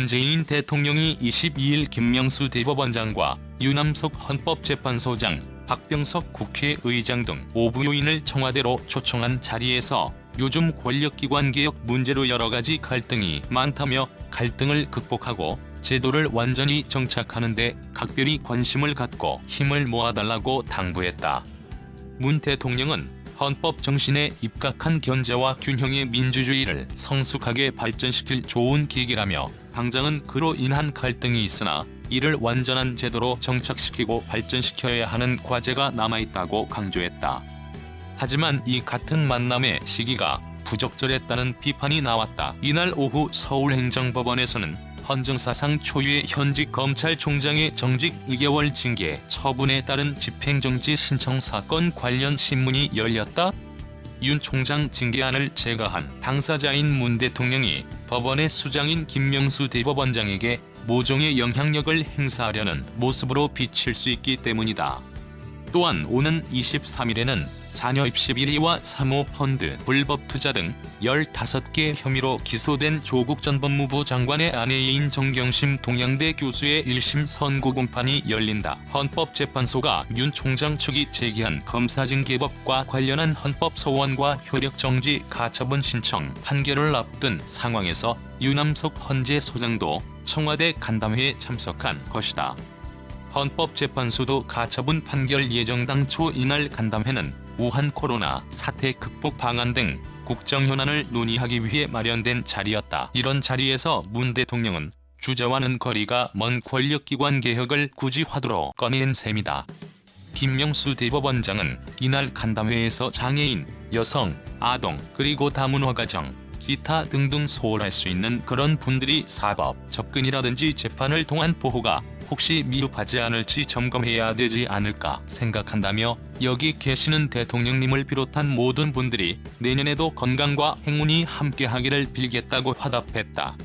문재인 대통령이 22일 김명수 대법원장과 유남석 헌법재판소장, 박병석 국회의장 등 5부 요인을 청와대로 초청한 자리에서 요즘 권력기관 개혁 문제로 여러가지 갈등이 많다며 갈등을 극복하고 제도를 완전히 정착하는 데 각별히 관심을 갖고 힘을 모아달라고 당부했다. 문 대통령은 헌법 정신에 입각한 견제와 균형의 민주주의를 성숙하게 발전시킬 좋은 계기라며 당장은 그로 인한 갈등이 있으나 이를 완전한 제도로 정착시키고 발전시켜야 하는 과제가 남아있다고 강조했다. 하지만 이 같은 만남의 시기가 부적절했다는 비판이 나왔다. 이날 오후 서울행정법원에서는 헌정사상 초유의 현직 검찰총장의 정직 2개월 징계 처분에 따른 집행정지 신청 사건 관련 신문이 열렸다. 윤 총장 징계안을 제거한 당사자인 문 대통령이 법원의 수장인 김명수 대법원장에게 모종의 영향력을 행사하려는 모습으로 비칠 수 있기 때문이다. 또한 오는 23일에는 자녀 입시 비리와 사모펀드, 불법 투자 등 15개 혐의로 기소된 조국 전 법무부 장관의 아내인 정경심 동양대 교수의 1심 선고 공판이 열린다. 헌법재판소가 윤 총장 측이 제기한 검사징계법과 관련한 헌법 소원과 효력정지 가처분 신청 판결을 앞둔 상황에서 유남석 헌재소장도 청와대 간담회에 참석한 것이다. 헌법재판소도 가처분 판결 예정 당초 이날 간담회는 우한 코로나 사태 극복 방안 등 국정 현안을 논의하기 위해 마련된 자리였다. 이런 자리에서 문 대통령은 주제와는 거리가 먼 권력기관 개혁을 굳이 화두로 꺼낸 셈이다. 김명수 대법원장은 이날 간담회에서 장애인, 여성, 아동, 그리고 다문화 가정, 기타 등등 소홀할 수 있는 그런 분들이 사법 접근이라든지 재판을 통한 보호가 혹시 미흡하지 않을지 점검해야 되지 않을까 생각한다며 여기 계시는 대통령님을 비롯한 모든 분들이 내년에도 건강과 행운이 함께하기를 빌겠다고 화답했다.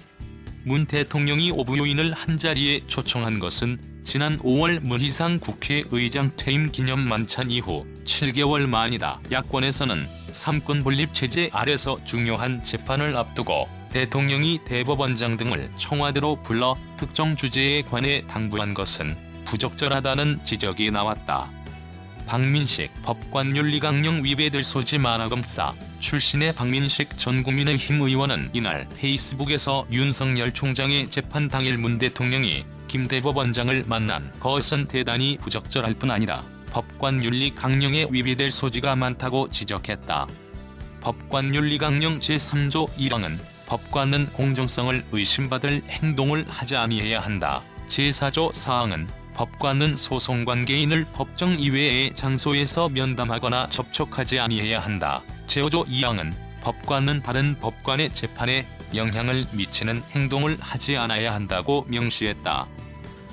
문 대통령이 5부 요인을 한자리에 초청한 것은 지난 5월 문희상 국회의장 퇴임 기념 만찬 이후 7개월 만이다. 야권에서는 삼권 분립 체제 아래서 중요한 재판을 앞두고 대통령이 대법원장 등을 청와대로 불러 특정 주제에 관해 당부한 것은 부적절하다는 지적이 나왔다. 박민식 법관윤리강령 위배될 소지 만화검사 출신의 박민식 전 국민의힘 의원은 이날 페이스북에서 윤석열 총장의 재판 당일 문 대통령이 김 대법원장을 만난 것은 대단히 부적절할 뿐 아니라 법관윤리강령에 위배될 소지가 많다고 지적했다. 법관윤리강령 제3조 1항은 법관은 공정성을 의심받을 행동을 하지 아니해야 한다. 제4조 4항은 법관은 소송관계인을 법정 이외의 장소에서 면담하거나 접촉하지 아니해야 한다. 제5조 2항은 법관은 다른 법관의 재판에 영향을 미치는 행동을 하지 않아야 한다고 명시했다.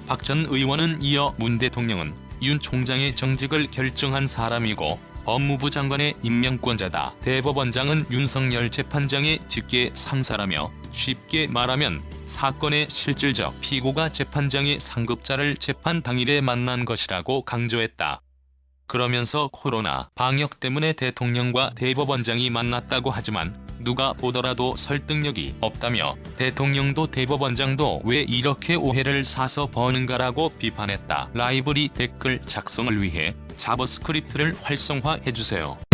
박 전 의원은 이어 문 대통령은 윤 총장의 정직을 결정한 사람이고 법무부 장관의 임명권자다. 대법원장은 윤석열 재판장의 직계 상사라며 쉽게 말하면 사건의 실질적 피고가 재판장의 상급자를 재판 당일에 만난 것이라고 강조했다. 그러면서 코로나 방역 때문에 대통령과 대법원장이 만났다고 하지만 누가 보더라도 설득력이 없다며 대통령도 대법원장도 왜 이렇게 오해를 사서 버는가라고 비판했다. 라이브리 댓글 작성을 위해 자바스크립트를 활성화해주세요.